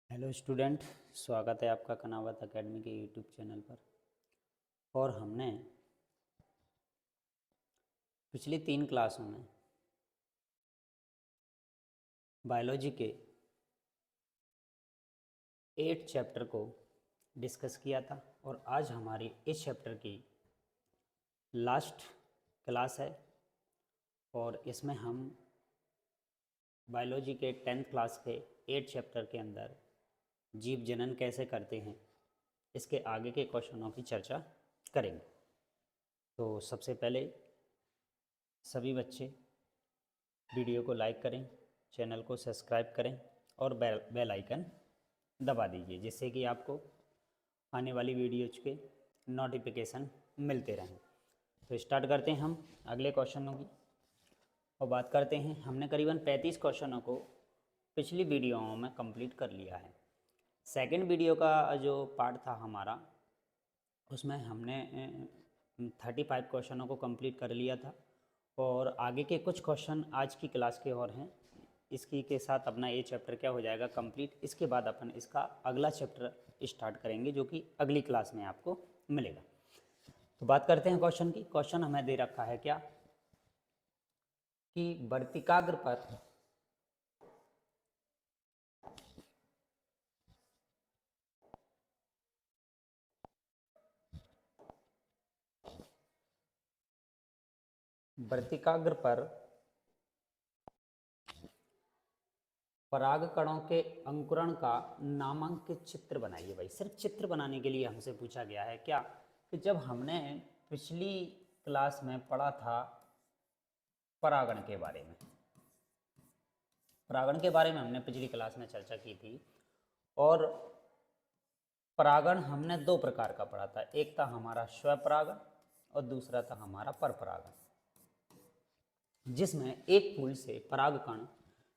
Hello student, स्वागत है आपका कनावत एकेडमी के यूट्यूब चैनल पर। और हमने पिछली 3 क्लासों में बायोलॉजी के 8 चैप्टर को डिस्कस किया था और आज हमारी इस चैप्टर की लास्ट क्लास है और इसमें हम बायोलॉजी के 10th क्लास के 8 चैप्टर के अंदर जीव जनन कैसे करते हैं इसके आगे के क्वेश्चनों की चर्चा करेंगे। तो सबसे पहले सभी बच्चे वीडियो को लाइक करें, चैनल को सब्सक्राइब करें और बेल आइकन दबा दीजिए जिससे कि आपको आने वाली वीडियोज के नोटिफिकेशन मिलते रहें। तो स्टार्ट करते हैं हम अगले क्वेश्चनों की और बात करते हैं। हमने करीबन 35 क्वेश्चनों को पिछली वीडियोओं में कंप्लीट कर लिया है। सेकंड वीडियो का जो पार्ट था हमारा, उसमें हमने 35 क्वेश्चनों को कंप्लीट कर लिया था और आगे के कुछ क्वेश्चन आज की क्लास के और हैं। इसकी के साथ अपना ये चैप्टर क्या हो जाएगा कंप्लीट। इसके बाद अपन इसका अगला चैप्टर स्टार्ट करेंगे जो कि अगली क्लास में आपको मिलेगा। तो बात करते हैं क्वेश्चन की। क्वेश्चन हमें दे रखा है क्या कि वर्तिकाग्र पर परागकणों के अंकुरण का नामांकित चित्र बनाइए। भाई सिर्फ चित्र बनाने के लिए हमसे पूछा गया है क्या कि जब हमने पिछली क्लास में पढ़ा था परागण के बारे में, हमने पिछली क्लास में चर्चा की थी और परागण हमने 2 प्रकार का पढ़ा था। एक था हमारा स्वपरागण और दूसरा था हमारा परपरागण, जिसमें एक फूल से परागकण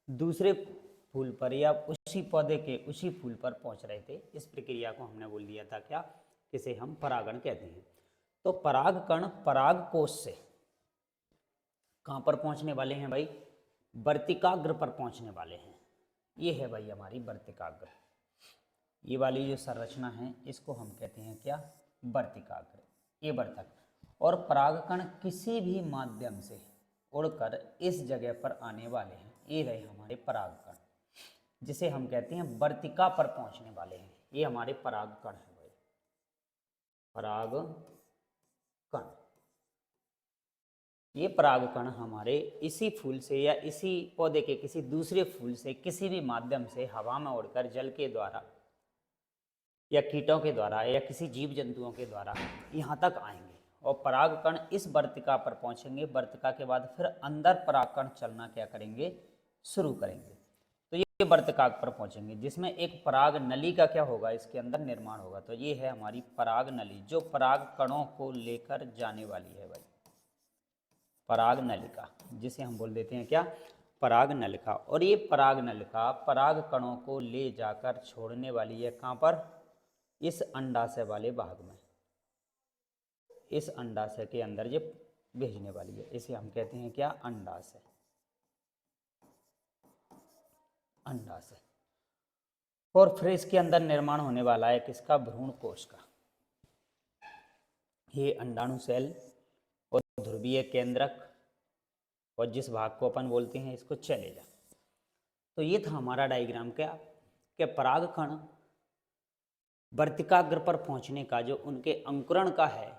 दूसरे फूल पर या उसी पौधे के उसी फूल पर पहुंच रहे थे। इस प्रक्रिया को हमने बोल दिया था क्या, किसे हम परागण कहते हैं। तो परागकण परागकोश से कहाँ पर पहुंचने वाले हैं भाई, वर्तिकाग्र पर पहुंचने वाले हैं। ये है भाई हमारी वर्तिकाग्र। ये वाली जो संरचना है इसको हम कहते हैं क्या, वर्तिकाग्र, ये वर्तक। और परागकण किसी भी माध्यम से उड़कर इस जगह पर आने वाले हैं। ये रहे हमारे परागकण जिसे हम कहते हैं वर्तिका पर पहुंचने वाले हैं। ये हमारे परागकण है भाई, परागकण। ये परागकण हमारे इसी फूल से या इसी पौधे के किसी दूसरे फूल से किसी भी माध्यम से हवा में उड़कर जल के द्वारा या कीटों के द्वारा या किसी जीव जंतुओं के द्वारा यहाँ तक आएंगे और परागकण इस वर्तिका पर पहुँचेंगे। वर्तिका के बाद फिर अंदर परागकण चलना क्या करेंगे, शुरू करेंगे। तो ये वर्तिका पर पहुँचेंगे जिसमें एक पराग नली का क्या होगा, इसके अंदर निर्माण होगा। तो ये है हमारी पराग नली जो परागकणों को लेकर जाने वाली है भाई, पराग नलिका, जिसे हम बोल देते हैं क्या, पराग नलिका। और ये पराग नलिका पराग कणों को ले जाकर छोड़ने वाली है कहाँ पर, इस अंडाशय वाले भाग में, इस अंडाशय के अंदर ये भेजने वाली है। इसे हम कहते हैं क्या, अंडाशय, अंडाशय। और फिर इसके अंदर निर्माण होने वाला है किसका, भ्रूण कोश का। ये अंडाणु सेल और ध्रुवीय केंद्रक और जिस भाग को अपन बोलते हैं इसको चलेगा। तो ये था हमारा डायग्राम क्या कि परागकण वर्तिकाग्र पर पहुंचने का जो उनके अंकुरण का है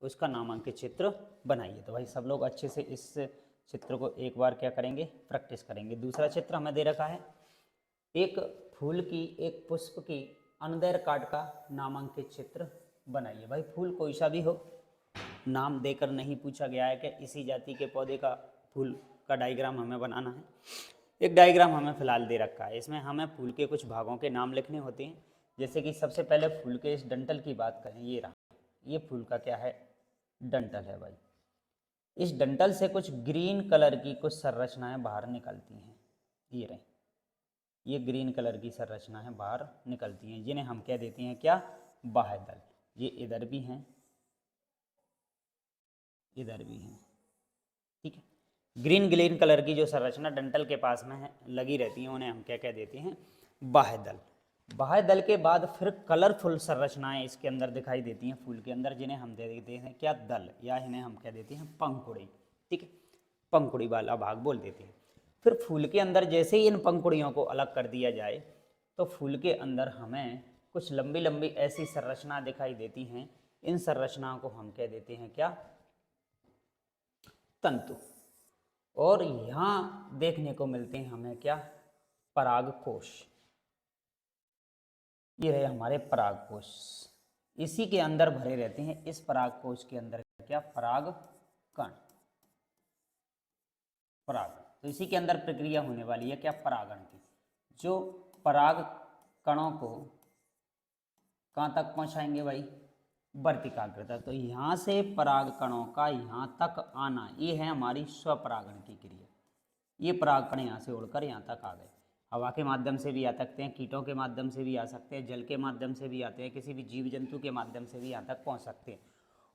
उसका नामांकित चित्र बनाइए। तो भाई सब लोग अच्छे से इस चित्र को एक बार क्या करेंगे, प्रैक्टिस करेंगे। दूसरा चित्र हमें दे रखा है एक फूल की, एक पुष्प की अनदैर कार्ड का नामांकित चित्र बनाइए। भाई फूल कोई सा भी हो, नाम देकर नहीं पूछा गया है कि इसी जाति के पौधे का फूल का डायग्राम हमें बनाना है। एक डायग्राम हमें फिलहाल दे रखा है, इसमें हमें फूल के कुछ भागों के नाम लिखने होते हैं। जैसे कि सबसे पहले फूल के इस डंठल की बात करें, ये रहा, ये फूल का क्या है, डंठल है भाई। इस डंठल से कुछ ग्रीन कलर की कुछ संरचनाएं बाहर निकलती हैं, ये रहे, ये ग्रीन कलर की संरचनाएं बाहर निकलती हैं जिन्हें हम कह देते हैं क्या, बाह्यदल। ये इधर भी हैं, इधर भी हैं, ठीक है। ग्रीन ग्रीन कलर की जो संरचना डंठल के पास में है लगी रहती है उन्हें हम क्या कह देते हैं, बाह्यदल। बाह्य दल के बाद फिर कलरफुल संरचनाएं इसके अंदर दिखाई देती हैं फूल के अंदर, जिन्हें हम दे देते हैं क्या, दल, या इन्हें हम कह देते हैं पंखुड़ी। ठीक है, पंखुड़ी वाला भाग बोल देते हैं। फिर फूल के अंदर जैसे ही इन पंखुड़ियों को अलग कर दिया जाए तो फूल के अंदर हमें कुछ लंबी लंबी ऐसी संरचना दिखाई देती हैं। इन संरचनाओं को हम कह देते हैं क्या, तंतु। और यहाँ देखने को मिलते हैं हमें क्या, परागकोश। ये रहे हमारे परागकोश, इसी के अंदर भरे रहते हैं। इस परागकोश के अंदर क्या, पराग कण, परागण। तो इसी के अंदर प्रक्रिया होने वाली है क्या, परागण की, जो पराग कणों को कहाँ तक पहुंचाएंगे भाई, वर्तिकाग्र तक। तो यहाँ से पराग कणों का यहाँ तक आना, ये है हमारी स्वपरागण की क्रिया। ये पराग कण यहाँ से उड़कर यहाँ तक आ गए। हवा के माध्यम से भी आ सकते हैं, कीटों के माध्यम से भी आ सकते हैं, जल के माध्यम से भी आते हैं, किसी भी जीव जंतु के माध्यम से भी यहाँ तक पहुँच सकते हैं।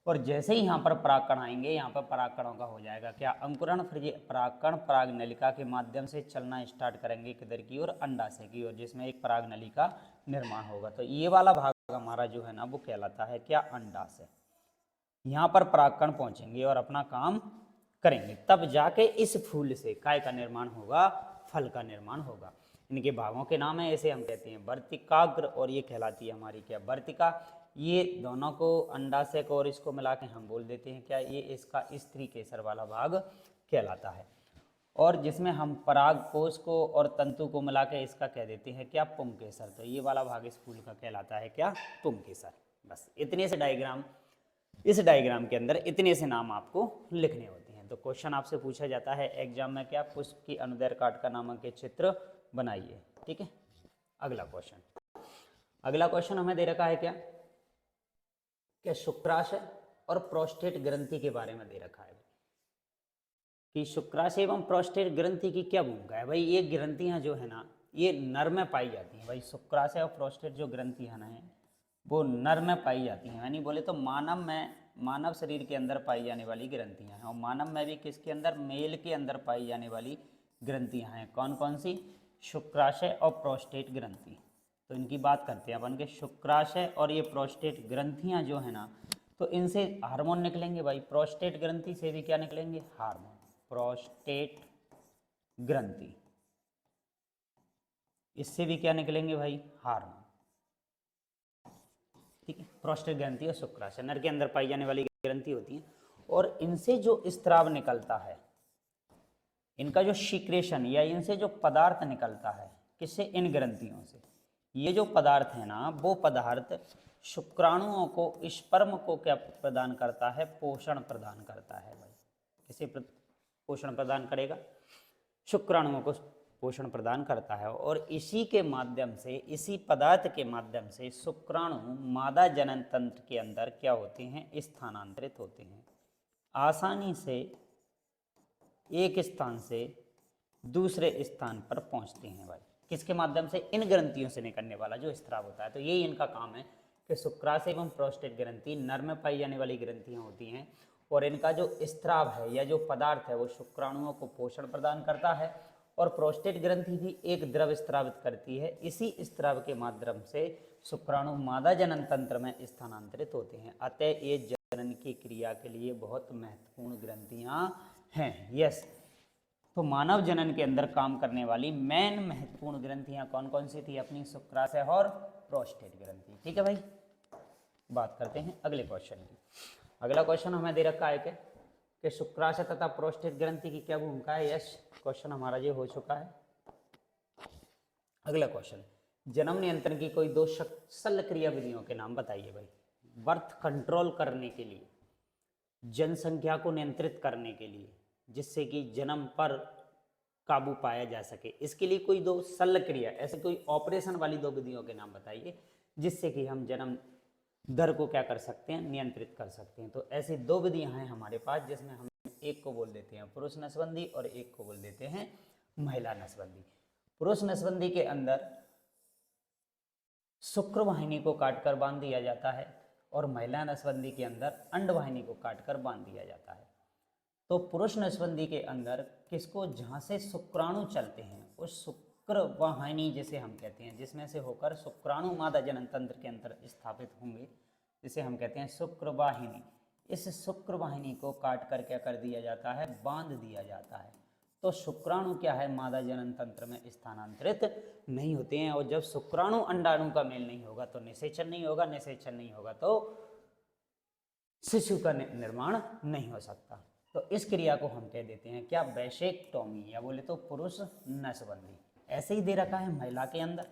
और जैसे ही यहाँ पर परागकण आएंगे, यहाँ पर परागकणों का हो जाएगा क्या, अंकुरण। फिर ये परागकण पराग नलिका के माध्यम से चलना स्टार्ट करेंगे किधर की ओर, अंडाशय की ओर, जिसमें एक पराग नलिका निर्माण होगा। तो ये वाला भाग हमारा जो है ना वो कहलाता है क्या, अंडाशय। यहाँ पर परागकण पहुँचेंगे और अपना काम करेंगे, तब जाके इस फूल से काय का निर्माण होगा, फल का निर्माण होगा। इनके भागों के नाम है, इसे हम कहते हैं वर्तिकाग्र, और ये कहलाती है हमारी क्या, वर्तिका। ये दोनों को, अंडाशय को और इसको मिला के हम बोल देते हैं क्या, ये इसका स्त्री केसर वाला भाग कहलाता है। और जिसमें हम परागकोश को और तंतु को मिला के इसका कह देते हैं क्या, पुंकेसर। तो ये वाला भाग इस फूल का कहलाता है क्या, पुंकेसर। बस इतने से डायग्राम, इस डायग्राम के अंदर इतने से नाम आपको लिखने होते हैं। तो क्वेश्चन आपसे पूछा जाता है एग्जाम में क्या, पुष्प की अनुदैर्घ्य काट का नामक के चित्र बनाइए। ठीक है, अगला क्वेश्चन, अगला क्वेश्चन हमें दे रखा है क्या, शुक्राशय और प्रोस्टेट ग्रंथि के बारे में दे रखा है कि शुक्राशय एवं प्रोस्टेट ग्रंथि की क्या भूमिका है। भाई ये ग्रंथियां जो है ना, ये नर में पाई जाती हैं। भाई शुक्राशय और प्रोस्टेट जो ग्रंथियां हैं वो नर में पाई जाती हैं, यानी बोले तो मानव में, मानव शरीर के अंदर पाई जाने वाली ग्रंथियां हैं। और मानव में भी किसके अंदर, मेल के अंदर पाई जाने वाली ग्रंथियां हैं। कौन कौन सी, शुक्राशय और प्रोस्टेट ग्रंथि। तो इनकी बात करते हैं अपन के, शुक्राशय और ये प्रोस्टेट ग्रंथियां जो है ना, तो इनसे हार्मोन निकलेंगे। भाई प्रोस्टेट ग्रंथि से भी क्या निकलेंगे, हार्मोन। प्रोस्टेट ग्रंथि, इससे भी क्या निकलेंगे भाई, हार्मोन। ठीक है, प्रोस्टेट ग्रंथि और शुक्राशय नर के अंदर पाई जाने वाली ग्रंथि होती है। और इनसे जो स्त्राव निकलता है, इनका जो सीक्रेशन या इनसे जो पदार्थ निकलता है, किससे, इन ग्रंथियों से। ये जो पदार्थ है ना, वो पदार्थ शुक्राणुओं को, स्पर्म को क्या प्रदान करता है, पोषण प्रदान करता है। भाई किसे पोषण प्रदान करेगा, शुक्राणुओं को पोषण प्रदान करता है। और इसी के माध्यम से, इसी पदार्थ के माध्यम से शुक्राणु मादा जनन तंत्र के अंदर क्या होते हैं, स्थानांतरित होते हैं। आसानी से एक स्थान से दूसरे स्थान पर पहुंचते हैं। भाई किसके माध्यम से, इन ग्रंथियों से निकलने वाला जो स्त्राव होता है। तो यही इनका काम है कि शुक्राशय एवं प्रोस्टेट ग्रंथि नर में पाई जाने वाली ग्रंथियां होती हैं, और इनका जो स्त्राव है या जो पदार्थ है वो शुक्राणुओं को पोषण प्रदान करता है। और प्रोस्टेट ग्रंथि भी एक द्रव स्त्रावित करती है। इसी स्त्राव के माध्यम से शुक्राणु मादा जनन तंत्र में स्थानांतरित होते हैं। अतः ये जनन की क्रिया के लिए बहुत महत्वपूर्ण ग्रंथियां हैं। यस, तो मानव जनन के अंदर काम करने वाली मेन महत्वपूर्ण ग्रंथियां कौन कौन सी थी, अपनी शुक्राशय और प्रोस्टेट ग्रंथि। ठीक है भाई, बात करते हैं अगले क्वेश्चन की। अगला क्वेश्चन हमें दे रखा है कि शुक्राशय तथा प्रोस्टेट ग्रंथि की क्या भूमिका है। यस, क्वेश्चन हमारा ये हो चुका है। अगला क्वेश्चन, जन्म नियंत्रण की कोई दो शल्य क्रिया विधियों के नाम बताइए। भाई बर्थ कंट्रोल करने के लिए, जनसंख्या को नियंत्रित करने के लिए, जिससे कि जन्म पर काबू पाया जा सके, इसके लिए कोई दो शल्य क्रिया, ऐसे कोई ऑपरेशन वाली दो विधियों के नाम बताइए, जिससे कि हम जन्म दर को क्या कर सकते हैं, नियंत्रित कर सकते हैं। तो ऐसी दो विधियां हैं हमारे पास, जिसमें हम एक को बोल देते हैं पुरुष नसबंदी और एक को बोल देते हैं महिला नसबंदी। पुरुष नसबंदी के अंदर शुक्र वाहिनी को काटकर बांध दिया जाता है, और महिला नसबंदी के अंदर अंड वाहिनी को काटकर बांध दिया जाता है। तो पुरुष नसबंदी के अंदर किसको, जहाँ से शुक्राणु चलते हैं उस शुक्रवाहिनी जिसे हम कहते हैं, जिसमें से होकर शुक्राणु मादा जनन तंत्र के अंदर स्थापित होंगे, जिसे हम कहते हैं शुक्रवाहिनी। इस शुक्रवाहिनी को काट कर क्या कर दिया जाता है, बांध दिया जाता है। तो शुक्राणु क्या है, मादा जनन तंत्र में स्थानांतरित नहीं होते हैं। और जब शुक्राणु अंडाणु का मेल नहीं होगा तो निषेचन नहीं होगा, निषेचन नहीं होगा तो शिशु का निर्माण नहीं हो सकता। तो इस क्रिया को हम कह देते हैं क्या, वैसेक्टोमी, या बोले तो पुरुष नसबंदी। ऐसे ही दे रखा है महिला के अंदर,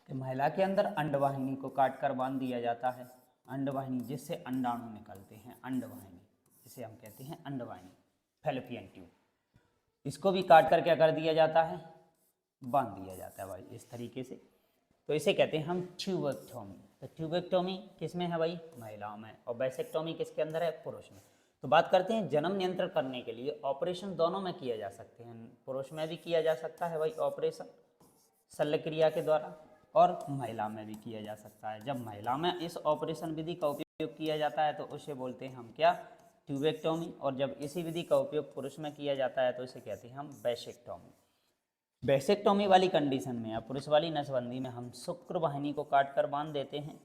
कि महिला के अंदर अंडवाहिनी को काट कर बांध दिया जाता है। अंडवाहिनी जिससे अंडाणु निकलते हैं, अंडवाहिनी जिसे हम कहते हैं अंडवाहिनी, फैलोपियन ट्यूब, इसको भी काट कर क्या कर दिया जाता है, बांध दिया जाता है भाई, इस तरीके से। तो इसे कहते हैं हम ट्यूबेक्टोमी। तो ट्यूबेक्टोमी किस में है भाई, महिलाओं में, और वैसेक्टोमी किसके अंदर है, पुरुष में। तो बात करते हैं जन्म नियंत्रण करने के लिए ऑपरेशन दोनों में किया जा सकते हैं, पुरुष में भी किया जा सकता है भाई ऑपरेशन शल्य क्रिया के द्वारा, और महिला में भी किया जा सकता है। जब महिला में इस ऑपरेशन विधि का उपयोग किया जाता है तो उसे बोलते हैं हम क्या, ट्यूबेक्टोमी, और जब इसी विधि का उपयोग पुरुष में किया जाता है तो इसे कहते हैं हम वैसेक्टोमी। वैसेक्टोमी वाली कंडीशन में या पुरुष वाली नसबंदी में हम शुक्रवाहिनी को काट कर बांध देते हैं,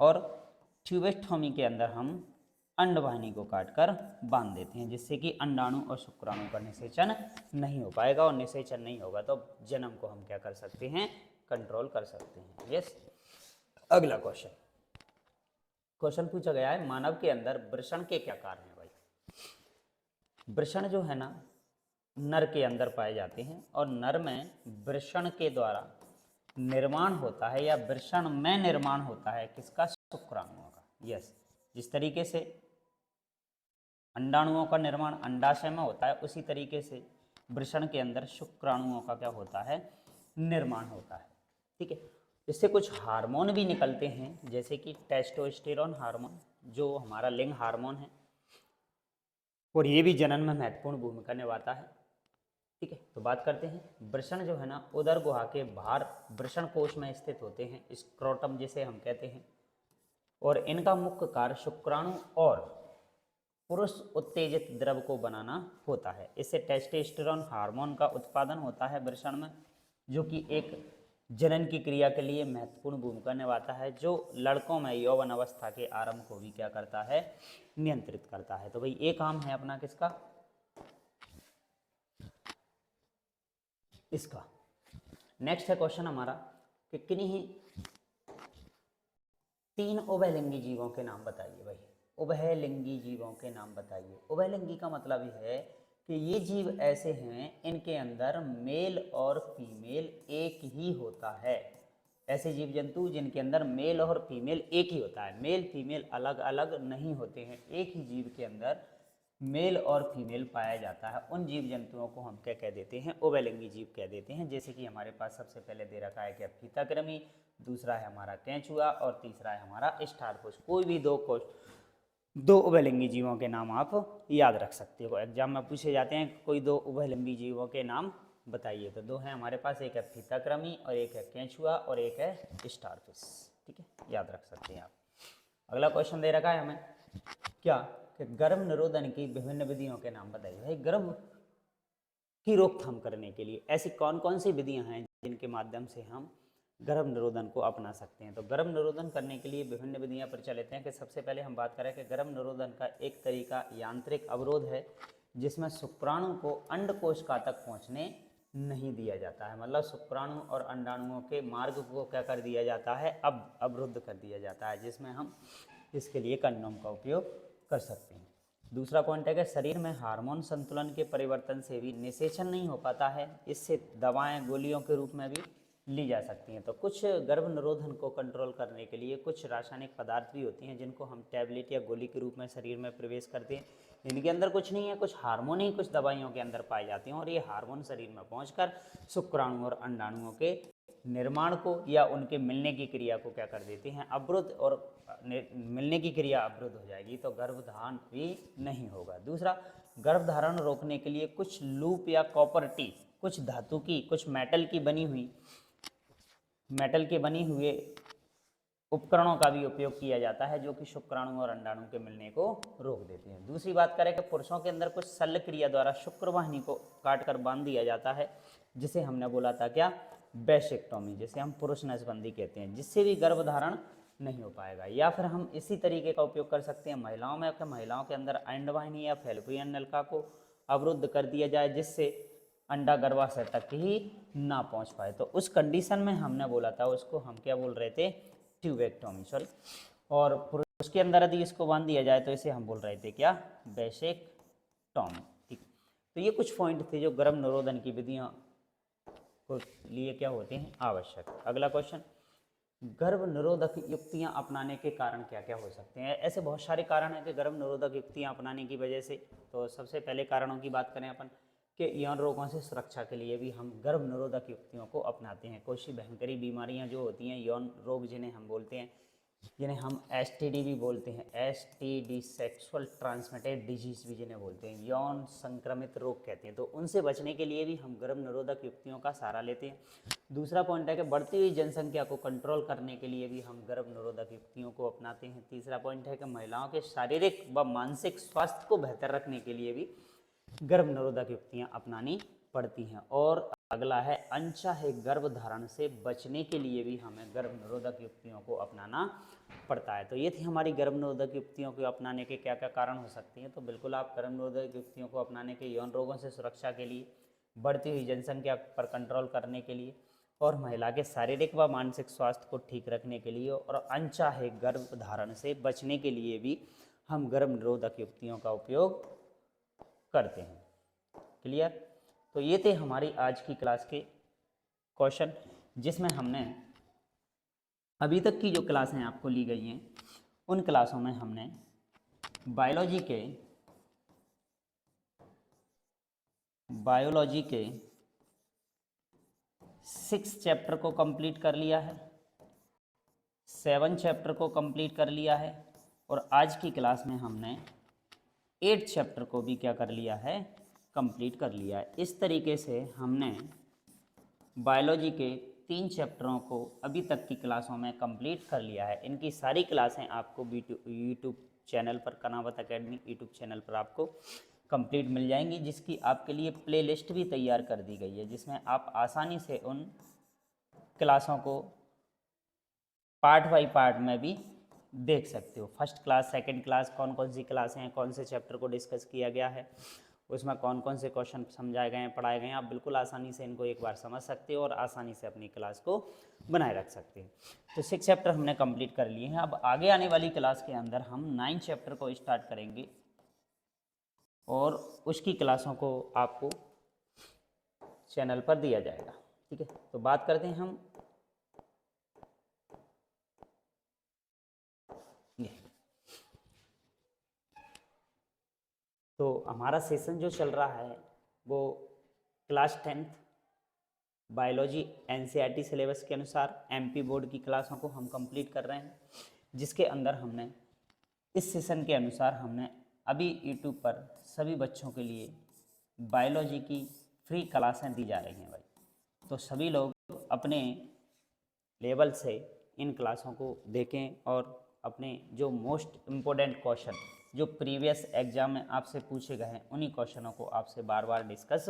और ट्यूबेक्टोमी के अंदर हम अंडवाहिनी को काटकर बांध देते हैं, जिससे कि अंडाणु और शुक्राणु का निषेचन नहीं हो पाएगा, और निषेचन नहीं होगा तो जन्म को हम क्या कर सकते हैं, कंट्रोल कर सकते हैं। यस। अगला क्वेश्चन पूछा गया है, मानव के अंदर वृषण के क्या कार्य हैं भाई। वृषण जो है ना नर के अंदर पाए जाते हैं, और नर में वृषण के द्वारा निर्माण होता है, या वृषण में निर्माण होता है किसका, शुक्राणुओं का। यस। जिस तरीके से अंडाणुओं का निर्माण अंडाशय में होता है, उसी तरीके से वृषण के अंदर शुक्राणुओं का क्या होता है, निर्माण होता है। ठीक है। इससे कुछ हार्मोन भी निकलते हैं, जैसे कि टेस्टोस्टेरोन हार्मोन, जो हमारा लिंग हार्मोन है, और ये भी जनन में महत्वपूर्ण भूमिका निभाता है। ठीक है। तो बात करते हैं, वृषण जो है ना उदर गुहा के बाहर वृषण कोश में स्थित होते हैं, स्क्रोटम जिसे हम कहते हैं, और इनका मुख्य कार्य शुक्राणु और पुरुष उत्तेजित द्रव को बनाना होता है। इससे टेस्टोस्टेरोन हार्मोन का उत्पादन होता है वृषण में, जो कि एक जनन की क्रिया के लिए महत्वपूर्ण भूमिका निभाता है, जो लड़कों में यौवन अवस्था के आरंभ को भी क्या करता है, नियंत्रित करता है। तो भाई ये काम है अपना किसका, इसका। नेक्स्ट है क्वेश्चन हमारा कि किन्हीं 3 उभयलिंगी जीवों के नाम बताइए भाई। उभयलिंगी जीवों के नाम बताइए। उभयलिंगी का मतलब यह है कि ये जीव ऐसे हैं इनके अंदर मेल और फीमेल एक ही होता है। ऐसे जीव जंतु जिनके अंदर मेल और फीमेल एक ही होता है, मेल फीमेल अलग अलग नहीं होते हैं, एक ही जीव के अंदर मेल और फीमेल पाया जाता है। उन जीव जंतुओं को हम क्या कह देते हैं, उभयलिंगी जीव कह देते हैं। जैसे कि हमारे पास सबसे पहले दे रखा है क्या, फीताकृमि, दूसरा है हमारा केंचुआ, और तीसरा है हमारा स्टारफिश। कोई भी दो उभयलिंगी जीवों के नाम आप याद रख सकते हो, एग्जाम में पूछे जाते हैं कोई 2 उभयलिंगी जीवों के नाम बताइए, तो 2 हैं हमारे पास, एक है फीताकृमि और एक है केंचुआ और एक है स्टारफिश। ठीक है, याद रख सकते हैं आप। अगला क्वेश्चन दे रखा है हमें क्या, कि गर्भ निरोधन की विभिन्न विधियों के नाम बताइए। भाई गर्भ की रोकथाम करने के लिए ऐसी कौन कौन सी विधियां हैं जिनके माध्यम से हम गर्भ निरोधन को अपना सकते हैं। तो गर्भ निरोधन करने के लिए विभिन्न विधियां प्रचलित हैं। कि सबसे पहले हम बात करें कि गर्भ निरोधन का एक तरीका यांत्रिक अवरोध है, जिसमें शुक्राणु को अंडकोशिका तक पहुंचने नहीं दिया जाता है। मतलब शुक्राणु और अंडाणुओं के मार्ग को क्या कर दिया जाता है, अब अवरुद्ध कर दिया जाता है, जिसमें हम इसके लिए कंडोम का उपयोग कर सकते हैं। दूसरा पॉइंट है कि शरीर में हार्मोन संतुलन के परिवर्तन से भी निषेचन नहीं हो पाता है, इससे दवाएं गोलियों के रूप में भी ली जा सकती हैं। तो कुछ गर्भ निरोधन को कंट्रोल करने के लिए कुछ रासायनिक पदार्थ भी होती हैं जिनको हम टैबलेट या गोली के रूप में शरीर में प्रवेश करते हैं। इनके अंदर कुछ नहीं है, कुछ हार्मोन ही कुछ दवाइयों के अंदर पाए जाते हैं, और ये हार्मोन शरीर में पहुंचकर शुक्राणु और अंडाणुओं के निर्माण को या उनके मिलने की क्रिया को क्या कर देते हैं, अवरुद्ध, और मिलने की क्रिया अवरुद्ध हो जाएगी तो गर्भधारण भी नहीं होगा। दूसरा, गर्भधारण रोकने के लिए कुछ लूप या कॉपर टी, कुछ धातु की, कुछ मेटल के बनी हुए उपकरणों का भी उपयोग किया जाता है जो कि शुक्राणु और अंडाणु के मिलने को रोक देते हैं। दूसरी बात करें कि पुरुषों के अंदर कुछ शल्य क्रिया द्वारा शुक्रवाहिनी को काटकर बांध दिया जाता है, जिसे हमने बोला था क्या, वैसेक्टोमी, जिसे हम पुरुष नसबंदी कहते हैं, जिससे भी गर्भधारण नहीं हो पाएगा। या फिर हम इसी तरीके का उपयोग कर सकते हैं महिलाओं में, कि महिलाओं के अंदर अंडवाहिनी या फैलोपियन नलिका को अवरुद्ध कर दिया जाए, जिससे अंडा गर्भाशय तक ही ना पहुंच पाए। तो उस कंडीशन में हमने बोला था उसको हम क्या बोल रहे थे, ट्यूबेक्टोमी, सॉरी। और पुरुष के अंदर यदि इसको बांध दिया जाए तो इसे हम बोल रहे थे क्या, वैसेक्टोमी। ठीक, तो ये कुछ पॉइंट थे जो गर्भ निरोधन की विधियों को लिए क्या होते हैं, आवश्यक। अगला क्वेश्चन, गर्भ निरोधक युक्तियां अपनाने के कारण क्या क्या हो सकते हैं। ऐसे बहुत सारे कारण हैं कि गर्भ निरोधक युक्तियां अपनाने की वजह से। तो सबसे पहले कारणों की बात करें अपन, कि यौन रोगों से सुरक्षा के लिए भी हम गर्भ निरोधक युक्तियों को अपनाते हैं। कुछ भयंकरी बीमारियां जो होती हैं, यौन रोग जिन्हें हम बोलते हैं, जिन्हें हम एसटीडी भी बोलते हैं, एसटीडी सेक्सुअल ट्रांसमिटेड डिजीज भी जिन्हें बोलते हैं, यौन संक्रमित रोग कहते हैं, तो उनसे बचने के लिए भी हम गर्भ निरोधक युक्तियों का सहारा लेते हैं। दूसरा पॉइंट है कि बढ़ती हुई जनसंख्या को कंट्रोल करने के लिए भी हम गर्भ निरोधक युक्तियों को अपनाते हैं। तीसरा पॉइंट है कि महिलाओं के शारीरिक व मानसिक स्वास्थ्य को बेहतर रखने के लिए भी गर्भ निरोधक युक्तियां अपनानी पड़ती हैं। और अगला है, अनचाहे गर्भधारण से बचने के लिए भी हमें गर्भ निरोधक युक्तियों को अपनाना पड़ता है। तो ये थी हमारी गर्भ निरोधक युक्तियों को अपनाने के क्या क्या कारण हो सकते हैं। तो बिल्कुल आप गर्भ निरोधक युक्तियों को अपनाने के यौन रोगों से सुरक्षा के लिए, बढ़ती हुई जनसंख्या पर कंट्रोल करने के लिए, और महिला के शारीरिक व मानसिक स्वास्थ्य को ठीक रखने के लिए, और अनचाहे गर्भधारण से बचने के लिए भी हम गर्भ निरोधक युक्तियों का उपयोग करते हैं। क्लियर। तो ये थे हमारी आज की क्लास के क्वेश्चन, जिसमें हमने अभी तक की जो क्लासें आपको ली गई हैं, उन क्लासों में हमने बायोलॉजी के 6 चैप्टर को कंप्लीट कर लिया है, 7 चैप्टर को कंप्लीट कर लिया है, और आज की क्लास में हमने 8 चैप्टर को भी क्या कर लिया है, कंप्लीट कर लिया है। इस तरीके से हमने बायोलॉजी के 3 चैप्टरों को अभी तक की क्लासों में कंप्लीट कर लिया है। इनकी सारी क्लासें आपको यूट्यूब चैनल पर, कनावत एकेडमी यूट्यूब चैनल पर आपको कंप्लीट मिल जाएंगी, जिसकी आपके लिए प्लेलिस्ट भी तैयार कर दी गई है, जिसमें आप आसानी से उन क्लासों को पार्ट बाई पार्ट में भी देख सकते हो। फर्स्ट क्लास, सेकंड क्लास, कौन कौन सी क्लासें हैं, कौन से चैप्टर को डिस्कस किया गया है, उसमें कौन कौन से क्वेश्चन समझाए गए हैं, पढ़ाए गए हैं, आप बिल्कुल आसानी से इनको एक बार समझ सकते हो और आसानी से अपनी क्लास को बनाए रख सकते हैं। तो 6 चैप्टर हमने कंप्लीट कर लिए हैं। अब आगे आने वाली क्लास के अंदर हम 9 चैप्टर को स्टार्ट करेंगे, और उसकी क्लासों को आपको चैनल पर दिया जाएगा। ठीक है, तो बात करते हैं हम तो हमारा सेशन जो चल रहा है वो class 10th biology NCERT syllabus के अनुसार एमपी बोर्ड की क्लासों को हम कंप्लीट कर रहे हैं, जिसके अंदर हमने इस सेशन के अनुसार हमने अभी यूट्यूब पर सभी बच्चों के लिए बायोलॉजी की फ्री क्लासें दी जा रही हैं भाई। तो सभी लोग अपने लेवल से इन क्लासों को देखें, और अपने जो मोस्ट इम्पोर्टेंट क्वेश्चन जो प्रीवियस एग्जाम में आपसे पूछे गए हैं, उन्हीं क्वेश्चनों को आपसे बार बार डिस्कस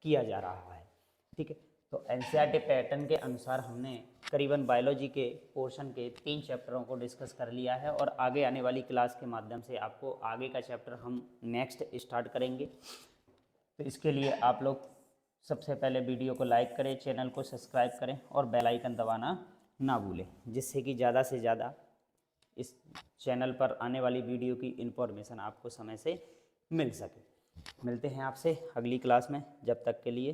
किया जा रहा है। ठीक है, तो एनसीईआरटी पैटर्न के अनुसार हमने करीबन बायोलॉजी के पोर्शन के 3 चैप्टरों को डिस्कस कर लिया है, और आगे आने वाली क्लास के माध्यम से आपको आगे का चैप्टर हम नेक्स्ट स्टार्ट करेंगे। तो इसके लिए आप लोग सबसे पहले वीडियो को लाइक करें, चैनल को सब्सक्राइब करें, और बेल आइकन दबाना ना भूलें, जिससे कि ज़्यादा से ज़्यादा इस चैनल पर आने वाली वीडियो की इन्फॉर्मेशन आपको समय से मिल सके। मिलते हैं आपसे अगली क्लास में, जब तक के लिए